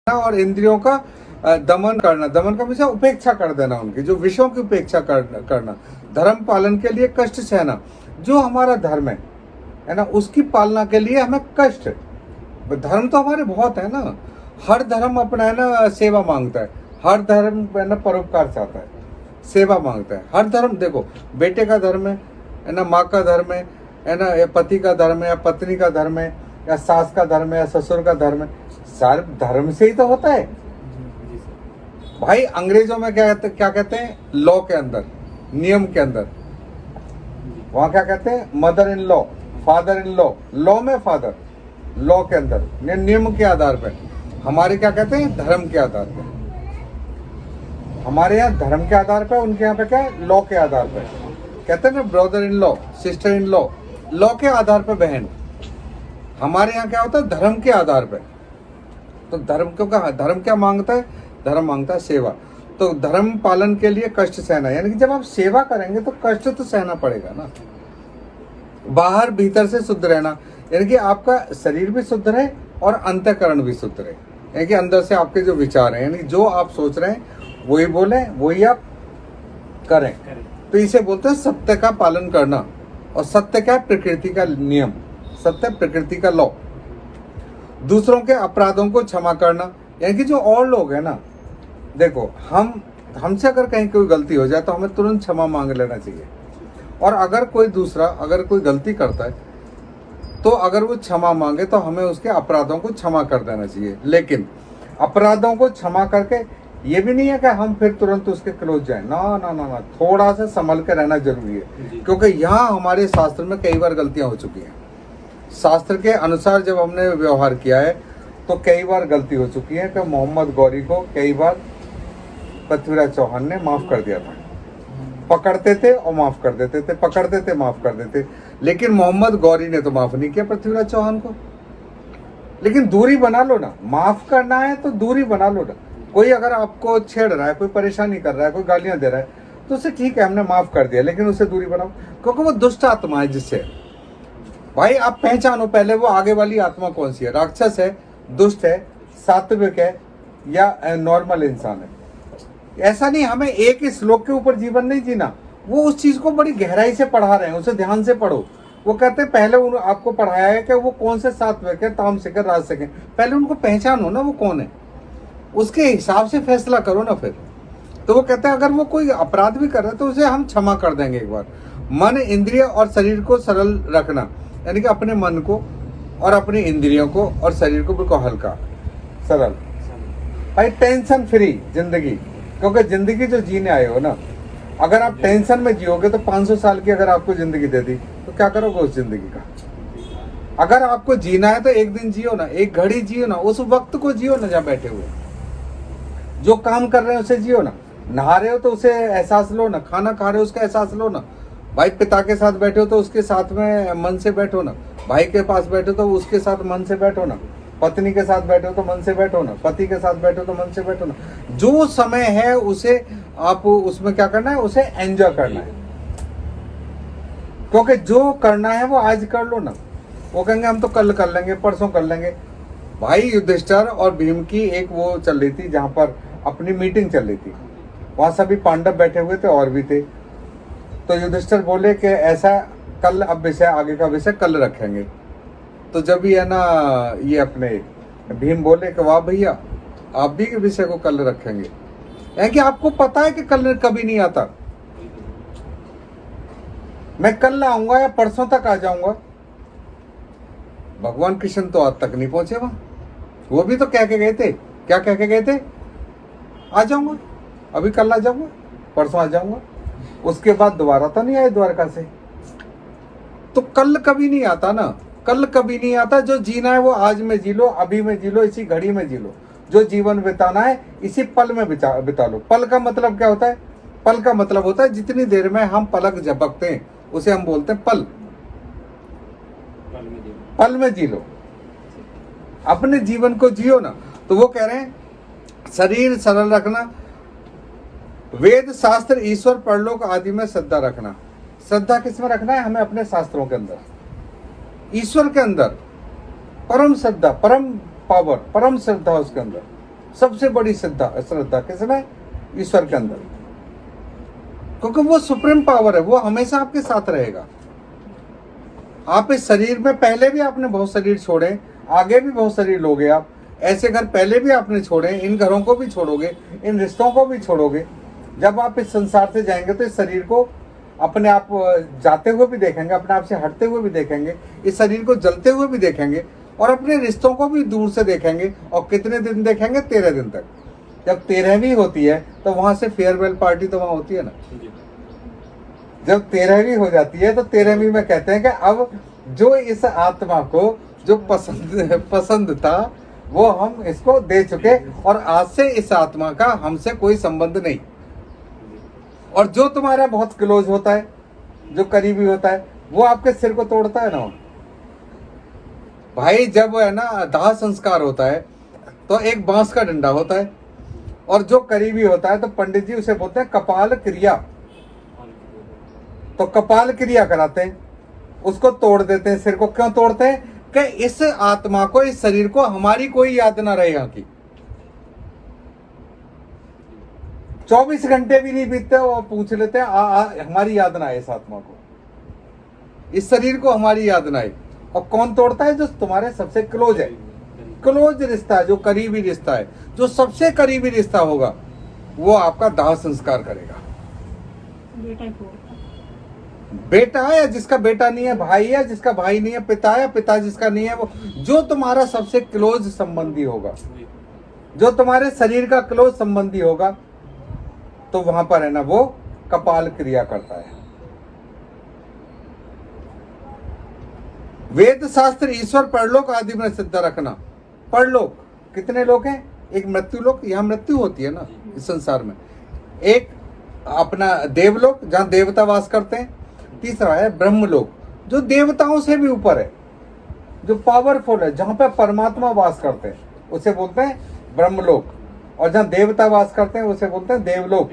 और इंद्रियों का दमन करना। दमन का मतलब उपेक्षा कर देना, उनकी जो विषयों की उपेक्षा करना। धर्म पालन के लिए कष्ट सहना, जो हमारा धर्म है ना, उसकी पालना के लिए हमें कष्ट। धर्म तो हमारे बहुत है ना, हर धर्म अपना है ना सेवा मांगता है, हर धर्म है ना परोपकार चाहता है, सेवा मांगता है। हर धर्म देखो, बेटे का धर्म है ना, माँ का धर्म है ना, या पति का धर्म है, या पत्नी का धर्म है, या सास का धर्म है, या ससुर का धर्म है। सारे धर्म से ही तो होता है भाई। अंग्रेजों में क्या कहते हैं, लॉ के अंदर, नियम के अंदर, वहां क्या कहते हैं, mother in law, father in law, law में फादर, लॉ के अंदर नियम के आधार पर। हमारे क्या कहते हैं, धर्म के आधार पर। हमारे यहाँ धर्म के आधार पर, उनके यहाँ पे क्या है, लॉ के आधार पर। कहते हैं ना brother in law, sister in law, law के आधार पर बहन। हमारे यहाँ क्या होता है, धर्म के आधार पर। तो धर्म क्यों कहा, धर्म क्या मांगता है, धर्म मांगता है सेवा। तो धर्म पालन के लिए कष्ट सहना, यानी कि जब आप सेवा करेंगे तो कष्ट तो सहना पड़ेगा ना। बाहर भीतर से शुद्ध रहना, यानी कि आपका शरीर भी शुद्ध रहे और अंतःकरण भी शुद्ध रहे, यानी कि अंदर से आपके जो विचार हैं, यानी जो आप सोच रहे हैं वही बोले, वही आप करें। तो इसे बोलते हैं सत्य का पालन करना। और सत्य क्या है, प्रकृति का नियम, सत्य प्रकृति का लॉ। दूसरों के अपराधों को क्षमा करना, यानी कि जो और लोग हैं ना, देखो हमसे अगर कहीं कोई गलती हो जाए तो हमें तुरंत क्षमा मांग लेना चाहिए। और अगर कोई दूसरा अगर कोई गलती करता है तो अगर वो क्षमा मांगे तो हमें उसके अपराधों को क्षमा कर देना चाहिए। लेकिन अपराधों को क्षमा करके ये भी नहीं है कि हम फिर तुरंत उसके क्लोज जाएं, ना ना ना ना, थोड़ा सा संभल के रहना जरूरी है। क्योंकि यहाँ हमारे शास्त्र में कई बार गलतियां हो चुकी हैं। शास्त्र के अनुसार जब हमने व्यवहार किया है तो कई बार गलती हो चुकी है कि मोहम्मद गौरी को कई बार पृथ्वीराज चौहान ने माफ कर दिया था। पकड़ते थे और माफ कर देते थे, पकड़ते थे माफ कर देते। लेकिन मोहम्मद गौरी ने तो माफ नहीं किया पृथ्वीराज चौहान को। लेकिन दूरी बना लो ना, माफ करना है तो दूरी बना लो ना। कोई अगर आपको छेड़ रहा है, कोई परेशानी कर रहा है, कोई गालियां दे रहा है, तो उसे ठीक है हमने माफ कर दिया, लेकिन उसे दूरी बनाओ। क्योंकि वो दुष्ट आत्मा है। जिससे भाई आप पहचानो पहले वो आगे वाली आत्मा कौन सी है, राक्षस है, दुष्ट है, सात्विक है, या नॉर्मल इंसान है। ऐसा नहीं, हमें एक ही श्लोक के ऊपर जीवन नहीं जीना। वो उस चीज को बड़ी गहराई से पढ़ा रहे हैं, उसे ध्यान से पढ़ो। वो कहते हैं पहले आपको पढ़ाया है कि वो कौन से सात्विक है, तामसिक है, राजसिक है। पहले उनको पहचानो ना वो कौन है, उसके हिसाब से फैसला करो ना फिर। तो वो कहते हैं अगर वो कोई अपराध भी कर रहा है तो उसे हम क्षमा कर देंगे एक बार। मन, इंद्रिय और शरीर को सरल रखना, यानी कि अपने मन को और अपनी इंद्रियों को और शरीर को बिल्कुल हल्का सरल। भाई टेंशन फ्री जिंदगी, क्योंकि जिंदगी जो जीने आए हो ना, अगर आप टेंशन में जियोगे तो 500 साल की अगर आपको जिंदगी दे दी तो क्या करोगे उस जिंदगी का। अगर आपको जीना है तो एक दिन जियो ना, एक घड़ी जियो ना, उस वक्त को जियो ना जहाँ बैठे हुए। जो काम कर रहे हो उसे जियो ना, नहा रहे हो तो उसे एहसास लो ना, खाना खा रहे हो उसका एहसास लो ना। भाई पिता के साथ बैठे हो तो उसके साथ में मन से बैठो ना, भाई के पास बैठो तो उसके साथ मन से बैठो ना, पत्नी के साथ बैठो तो मन से बैठो ना, पति के साथ बैठो तो मन से बैठो ना। जो समय है उसे आप उसमें क्या करना है, उसे एंजॉय करना है। क्योंकि जो करना है वो आज कर लो ना। वो कहेंगे हम तो कल कर लेंगे, परसों कर लेंगे। भाई युधिष्ठिर और भीम की एक वो चल रही थी, जहां पर अपनी मीटिंग चल रही थी, वहां सभी पांडव बैठे हुए थे और भी थे। तो युधिष्ठिर बोले कि ऐसा कल, अब विषय आगे का विषय कल रखेंगे। तो जब ये है ना, ये अपने भीम बोले कि वाह भैया आप भी विषय को कल रखेंगे, यानी कि आपको पता है कि कल कभी नहीं आता। मैं कल आऊंगा या परसों तक आ जाऊंगा। भगवान कृष्ण तो आज तक नहीं पहुंचे वहां। वो भी तो कह के गए थे, क्या कह के गए थे, आ जाऊंगा, अभी कल आ जाऊंगा, परसों आ जाऊंगा। उसके बाद दोबारा तो नहीं आए द्वारका से। तो कल कभी नहीं आता ना, कल कभी नहीं आता। जो जीना है वो आज में जी लो, अभी में जी लो, इसी घड़ी में जी लो। जो जीवन बिताना है इसी पल में बिता लो। पल का मतलब क्या होता है, पल का मतलब होता है जितनी देर में हम पलक झपकते हैं उसे हम बोलते हैं पल। पल में जी लो, अपने जीवन को जियो ना। तो वो कह रहे हैं शरीर सरल रखना, वेद शास्त्र ईश्वर परलोक आदि में श्रद्धा रखना। श्रद्धा किस में रखना है, हमें अपने शास्त्रों के अंदर, ईश्वर के अंदर परम श्रद्धा, परम पावर, परम श्रद्धा उसके अंदर। सबसे बड़ी श्रद्धा किसमें? ईश्वर के अंदर, क्योंकि वो सुप्रीम पावर है, वो हमेशा आपके साथ रहेगा। आप इस शरीर में पहले भी आपने बहुत शरीर छोड़े, आगे भी बहुत शरीर लोगे आप, ऐसे घर पहले भी आपने छोड़े, इन घरों को भी छोड़ोगे, इन रिश्तों को भी छोड़ोगे। जब आप इस संसार से जाएंगे तो इस शरीर को अपने आप जाते हुए भी देखेंगे, अपने आप से हटते हुए भी देखेंगे, इस शरीर को जलते हुए भी देखेंगे, और अपने रिश्तों को भी दूर से देखेंगे। और कितने दिन देखेंगे? 13 दिन तक। जब 13वीं होती है तो वहां से फेयरवेल पार्टी तो वहां होती है ना। जब 13वीं हो जाती है तो 13वीं में कहते हैं कि अब जो इस आत्मा को जो पसंद था वो हम इसको दे चुके, और आज से इस आत्मा का हमसे कोई संबंध नहीं। और जो तुम्हारा बहुत क्लोज होता है, जो करीबी होता है, वो आपके सिर को तोड़ता है ना भाई। जब है ना दाह संस्कार होता है तो एक बांस का डंडा होता है, और जो करीबी होता है तो पंडित जी उसे बोलते हैं कपाल क्रिया। तो कपाल क्रिया कराते हैं, उसको तोड़ देते हैं सिर को। क्यों तोड़ते हैं? कि इस आत्मा को, इस शरीर को हमारी कोई याद ना रहे यहाँ की। 24 घंटे भी नहीं बीतते और पूछ लेते हैं हमारी याद ना आए इस आत्मा को, इस शरीर को हमारी याद ना आए। और कौन तोड़ता है? जो तुम्हारे सबसे क्लोज है, क्लोज रिश्ता है, जो करीबी रिश्ता है, जो सबसे करीबी रिश्ता होगा, वो आपका दाह संस्कार करेगा। बेटा है या जिसका बेटा नहीं है, भाई है जिसका भाई नहीं है, पिता है पिता जिसका नहीं है, वो जो तुम्हारा सबसे क्लोज संबंधी होगा, जो तुम्हारे शरीर का क्लोज संबंधी होगा, तो वहां पर है ना वो कपाल क्रिया करता है। वेद शास्त्र ईश्वर परलोक आदि में सिद्ध रखना। परलोक कितने लोग हैं? एक मृत्यु लोक, यहाँ मृत्यु होती है ना इस संसार में। एक अपना देवलोक जहाँ देवता वास करते हैं। तीसरा है ब्रह्मलोक, जो देवताओं से भी ऊपर है, जो पावरफुल है, जहाँ पे परमात्मा वास करते हैं, उसे बोलते हैं ब्रह्मलोक। और जहाँ देवता वास करते हैं उसे बोलते हैं देवलोक।